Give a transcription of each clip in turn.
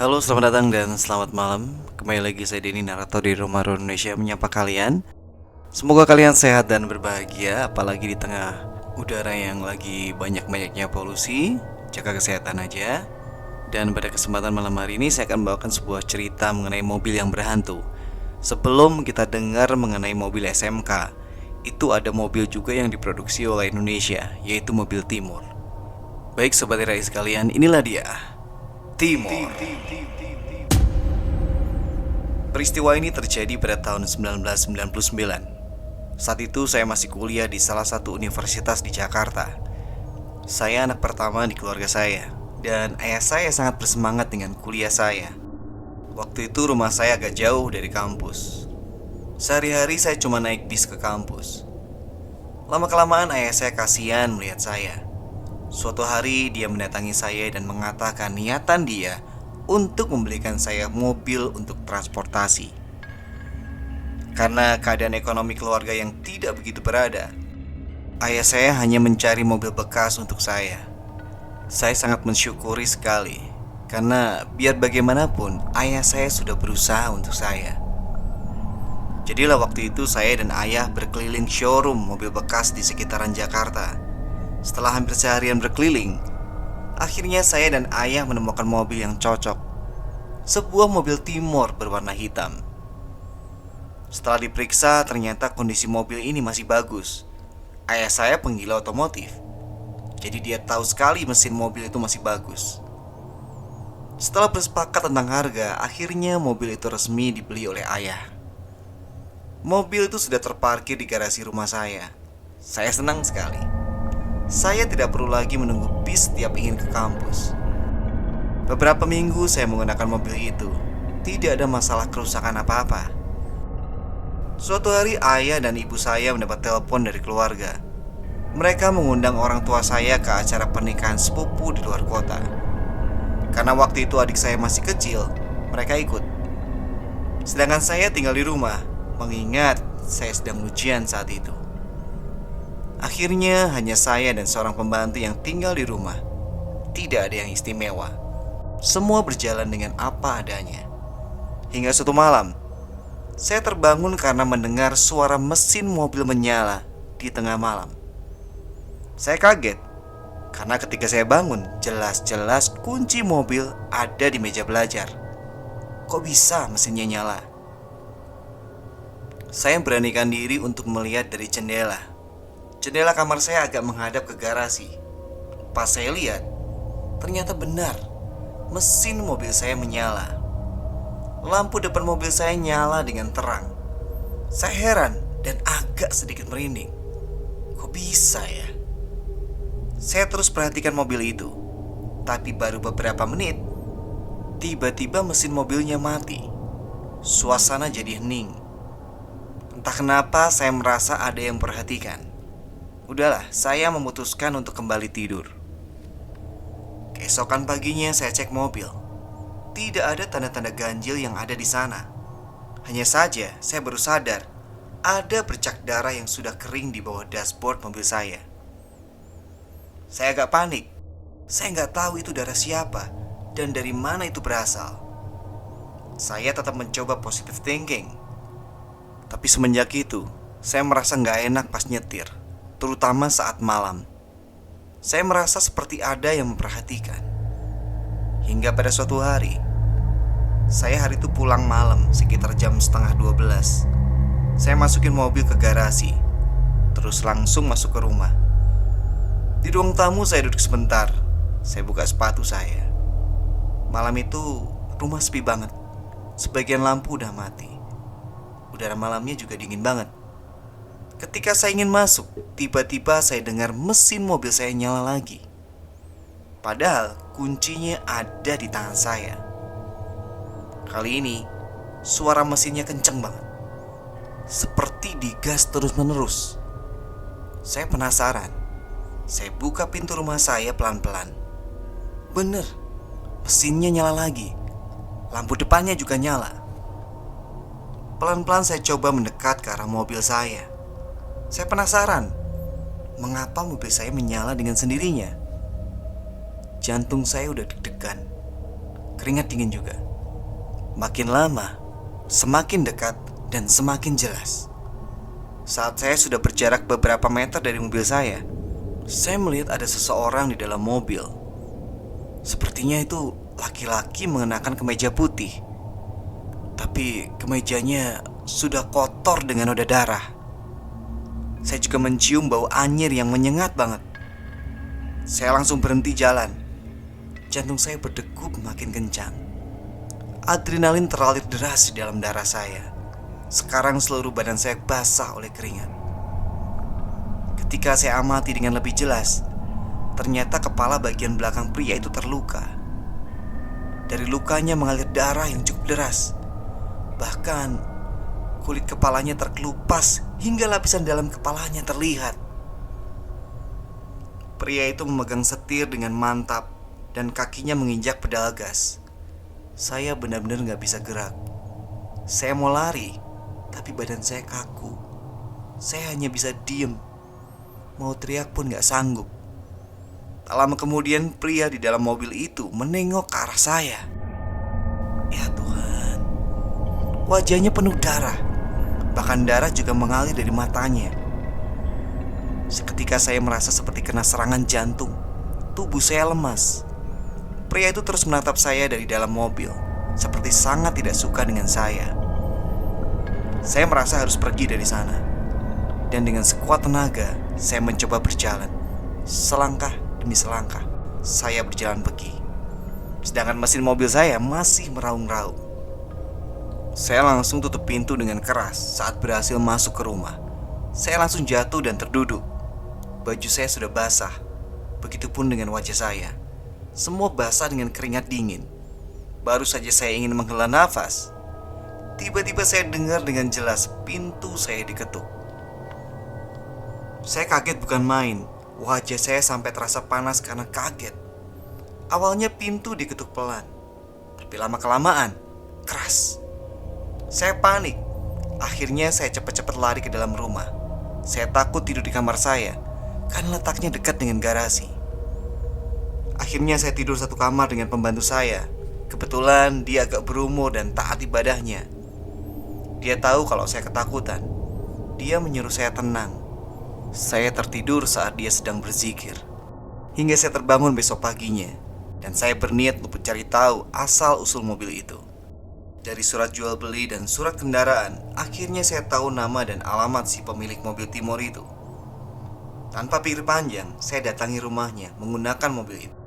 Halo, selamat datang dan selamat malam. Kembali lagi saya Denny, narator di Rumah Horor Indonesia menyapa kalian. Semoga kalian sehat dan berbahagia, apalagi di tengah udara yang lagi banyak-banyaknya polusi. Jaga kesehatan aja. Dan pada kesempatan malam hari ini saya akan membawakan sebuah cerita mengenai mobil yang berhantu. Sebelum kita dengar mengenai mobil SMK, itu ada mobil juga yang diproduksi oleh Indonesia, yaitu mobil Timur. Baik sobat Rai sekalian, inilah dia, Timur. Peristiwa ini terjadi pada tahun 1999. Saat itu saya masih kuliah di salah satu universitas di Jakarta. Saya anak pertama di keluarga saya, dan ayah saya sangat bersemangat dengan kuliah saya. Waktu itu rumah saya agak jauh dari kampus. Sehari-hari saya cuma naik bis ke kampus. Lama-kelamaan ayah saya kasihan melihat saya. Suatu hari dia mendatangi saya dan mengatakan niatan dia untuk membelikan saya mobil untuk transportasi. Karena keadaan ekonomi keluarga yang tidak begitu berada, ayah saya hanya mencari mobil bekas untuk saya. Saya sangat mensyukuri sekali, karena biar bagaimanapun ayah saya sudah berusaha untuk saya. Jadilah waktu itu saya dan ayah berkeliling showroom mobil bekas di sekitaran Jakarta. Setelah hampir seharian berkeliling, akhirnya saya dan ayah menemukan mobil yang cocok. Sebuah mobil Timur berwarna hitam. Setelah diperiksa, ternyata kondisi mobil ini masih bagus. Ayah saya penggila otomotif, jadi dia tahu sekali mesin mobil itu masih bagus. Setelah bersepakat tentang harga, akhirnya mobil itu resmi dibeli oleh ayah. Mobil itu sudah terparkir di garasi rumah saya. Saya senang sekali. Saya tidak perlu lagi menunggu bis setiap ingin ke kampus. Beberapa minggu saya menggunakan mobil itu. Tidak ada masalah kerusakan apa-apa. Suatu hari ayah dan ibu saya mendapat telepon dari keluarga. Mereka mengundang orang tua saya ke acara pernikahan sepupu di luar kota. Karena waktu itu adik saya masih kecil, mereka ikut. Sedangkan saya tinggal di rumah, mengingat saya sedang ujian saat itu. Akhirnya hanya saya dan seorang pembantu yang tinggal di rumah. Tidak ada yang istimewa. Semua berjalan dengan apa adanya. Hingga suatu malam, saya terbangun karena mendengar suara mesin mobil menyala di tengah malam. Saya kaget, karena ketika saya bangun, jelas-jelas kunci mobil ada di meja belajar. Kok bisa mesinnya nyala? Saya beranikan diri untuk melihat dari jendela. Jendela kamar saya agak menghadap ke garasi. Pas saya lihat, ternyata benar, mesin mobil saya menyala. Lampu depan mobil saya nyala dengan terang. Saya heran dan agak sedikit merinding. Kok bisa ya? Saya terus perhatikan mobil itu. Tapi baru beberapa menit, tiba-tiba mesin mobilnya mati. Suasana jadi hening. Entah kenapa saya merasa ada yang memperhatikan. Udahlah, saya memutuskan untuk kembali tidur. Keesokan paginya saya cek mobil. Tidak ada tanda-tanda ganjil yang ada di sana. Hanya saja saya baru sadar ada bercak darah yang sudah kering di bawah dashboard mobil saya. Saya agak panik. Saya nggak tahu itu darah siapa dan dari mana itu berasal. Saya tetap mencoba positive thinking. Tapi semenjak itu, saya merasa nggak enak pas nyetir, terutama saat malam. Saya merasa seperti ada yang memperhatikan. Hingga pada suatu hari, saya hari itu pulang malam sekitar jam setengah 12. Saya masukin mobil ke garasi, terus langsung masuk ke rumah. Di ruang tamu saya duduk sebentar. Saya buka sepatu saya. Malam itu rumah sepi banget. Sebagian lampu udah mati. Udara malamnya juga dingin banget. Ketika saya ingin masuk, tiba-tiba saya dengar mesin mobil saya nyala lagi. Padahal kuncinya ada di tangan saya. Kali ini suara mesinnya kenceng banget. seperti digas terus-menerus. Saya penasaran. Saya buka pintu rumah saya pelan-pelan. Bener, mesinnya nyala lagi. Lampu depannya juga nyala. Pelan-pelan saya coba mendekat ke arah mobil saya. Saya penasaran, mengapa mobil saya menyala dengan sendirinya. Jantung saya udah deg-degan, keringat dingin juga. Makin lama, semakin dekat dan semakin jelas. Saat saya sudah berjarak beberapa meter dari mobil saya melihat ada seseorang di dalam mobil. Sepertinya itu laki-laki mengenakan kemeja putih, tapi kemejanya sudah kotor dengan noda darah. Saya juga mencium bau anyir yang menyengat banget. Saya langsung berhenti jalan. Jantung saya berdegup makin kencang. Adrenalin teralir deras di dalam darah saya. Sekarang seluruh badan saya basah oleh keringat. Ketika saya amati dengan lebih jelas, ternyata kepala bagian belakang pria itu terluka. Dari lukanya mengalir darah yang cukup deras. Bahkan kulit kepalanya terkelupas hingga lapisan dalam kepalanya terlihat. Pria itu memegang setir dengan mantap dan kakinya menginjak pedal gas. Saya benar-benar gak bisa gerak. Saya mau lari, tapi badan saya kaku. Saya hanya bisa diem. Mau teriak pun gak sanggup. Tak lama kemudian pria di dalam mobil itu menengok ke arah saya. Ya Tuhan, wajahnya penuh darah. Bahkan darah juga mengalir dari matanya. Seketika saya merasa seperti kena serangan jantung. Tubuh saya lemas. Pria itu terus menatap saya dari dalam mobil, seperti sangat tidak suka dengan saya. Saya merasa harus pergi dari sana. Dan dengan sekuat tenaga, saya mencoba berjalan. Selangkah demi selangkah, saya berjalan pergi. Sedangkan mesin mobil saya masih meraung-raung. Saya langsung tutup pintu dengan keras saat berhasil masuk ke rumah. Saya langsung jatuh dan terduduk. Baju saya sudah basah. Begitupun dengan wajah saya. Semua basah dengan keringat dingin. Baru saja saya ingin menghela nafas, tiba-tiba saya dengar dengan jelas pintu saya diketuk. Saya kaget bukan main. Wajah saya sampai terasa panas karena kaget. Awalnya pintu diketuk pelan, tapi lama-kelamaan keras. Saya panik. Akhirnya saya cepat-cepat lari ke dalam rumah. Saya takut tidur di kamar saya karena letaknya dekat dengan garasi. Akhirnya saya tidur satu kamar dengan pembantu saya. Kebetulan dia agak berumur dan taat ibadahnya. Dia tahu kalau saya ketakutan. Dia menyuruh saya tenang. Saya tertidur saat dia sedang berzikir. Hingga saya terbangun besok paginya. Dan saya berniat untuk mencari tahu asal-usul mobil itu. Dari surat jual beli dan surat kendaraan, akhirnya saya tahu nama dan alamat si pemilik mobil Timor itu. Tanpa pikir panjang, saya datangi rumahnya menggunakan mobil itu.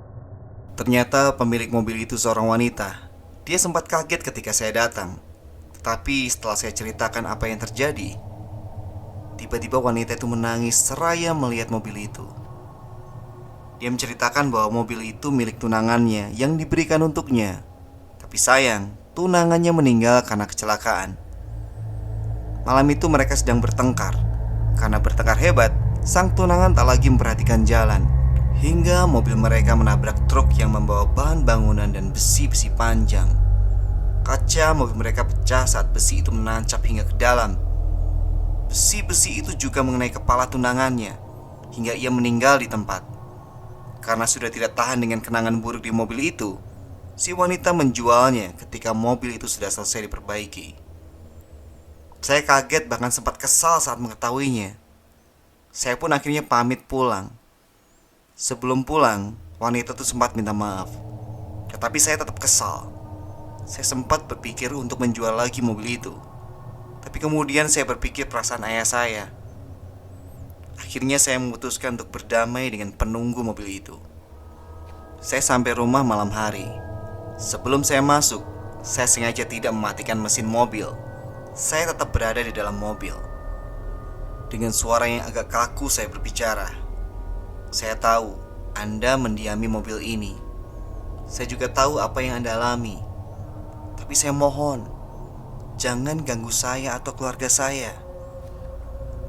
Ternyata pemilik mobil itu seorang wanita. Dia sempat kaget ketika saya datang. Tetapi setelah saya ceritakan apa yang terjadi, tiba-tiba wanita itu menangis seraya melihat mobil itu. Dia menceritakan bahwa mobil itu milik tunangannya yang diberikan untuknya. Tapi sayang, tunangannya meninggal karena kecelakaan. Malam itu mereka sedang bertengkar. Karena bertengkar hebat, sang tunangan tak lagi memperhatikan jalan, hingga mobil mereka menabrak truk yang membawa bahan bangunan dan besi-besi panjang. Kaca mobil mereka pecah saat besi itu menancap hingga ke dalam. Besi-besi itu juga mengenai kepala tunangannya, hingga ia meninggal di tempat. Karena sudah tidak tahan dengan kenangan buruk di mobil itu, si wanita menjualnya ketika mobil itu sudah selesai diperbaiki. Saya kaget bahkan sempat kesal saat mengetahuinya. Saya pun akhirnya pamit pulang. Sebelum pulang, wanita itu sempat minta maaf. Tetapi saya tetap kesal. Saya sempat berpikir untuk menjual lagi mobil itu. Tapi kemudian saya berpikir perasaan ayah saya. Akhirnya saya memutuskan untuk berdamai dengan penunggu mobil itu. Saya sampai rumah malam hari. Sebelum saya masuk, saya sengaja tidak mematikan mesin mobil. Saya tetap berada di dalam mobil. Dengan suara yang agak kaku saya berbicara. Saya tahu Anda mendiami mobil ini. Saya juga tahu apa yang Anda alami. Tapi saya mohon, jangan ganggu saya atau keluarga saya.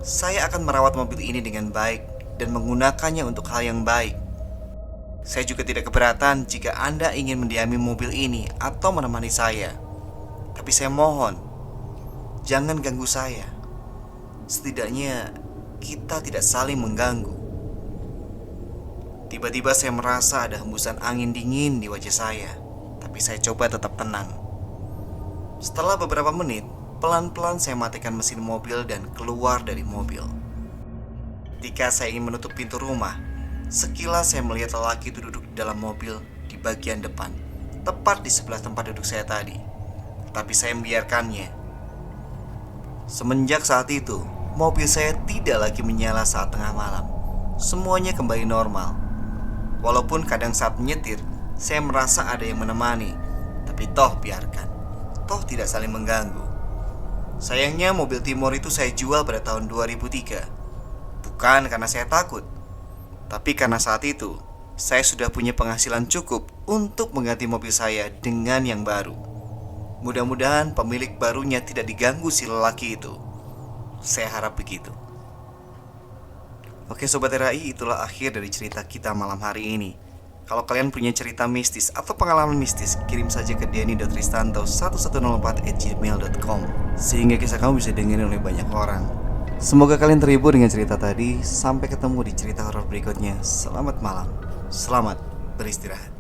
Saya akan merawat mobil ini dengan baik dan menggunakannya untuk hal yang baik. Saya juga tidak keberatan jika Anda ingin mendiami mobil ini atau menemani saya. Tapi saya mohon, jangan ganggu saya. Setidaknya kita tidak saling mengganggu. Tiba-tiba saya merasa ada hembusan angin dingin di wajah saya. Tapi saya coba tetap tenang. Setelah beberapa menit, pelan-pelan saya matikan mesin mobil dan keluar dari mobil. Ketika saya ingin menutup pintu rumah, sekilas saya melihat lelaki itu duduk di dalam mobil di bagian depan, tepat di sebelah tempat duduk saya tadi. Tapi saya membiarkannya. Semenjak saat itu, mobil saya tidak lagi menyala saat tengah malam. Semuanya kembali normal. Walaupun kadang saat menyetir, saya merasa ada yang menemani. Tapi toh biarkan. Toh tidak saling mengganggu. Sayangnya mobil Timor itu saya jual pada tahun 2003. Bukan karena saya takut, tapi karena saat itu saya sudah punya penghasilan cukup untuk mengganti mobil saya dengan yang baru. Mudah-mudahan pemilik barunya tidak diganggu si lelaki itu. Saya harap begitu. Oke Sobat RAI, itulah akhir dari cerita kita malam hari ini. Kalau kalian punya cerita mistis atau pengalaman mistis, kirim saja ke denny.ristanto1104@gmail.com sehingga kisah kamu bisa dengerin oleh banyak orang. Semoga kalian terhibur dengan cerita tadi. Sampai ketemu di cerita horor berikutnya. Selamat malam. Selamat beristirahat.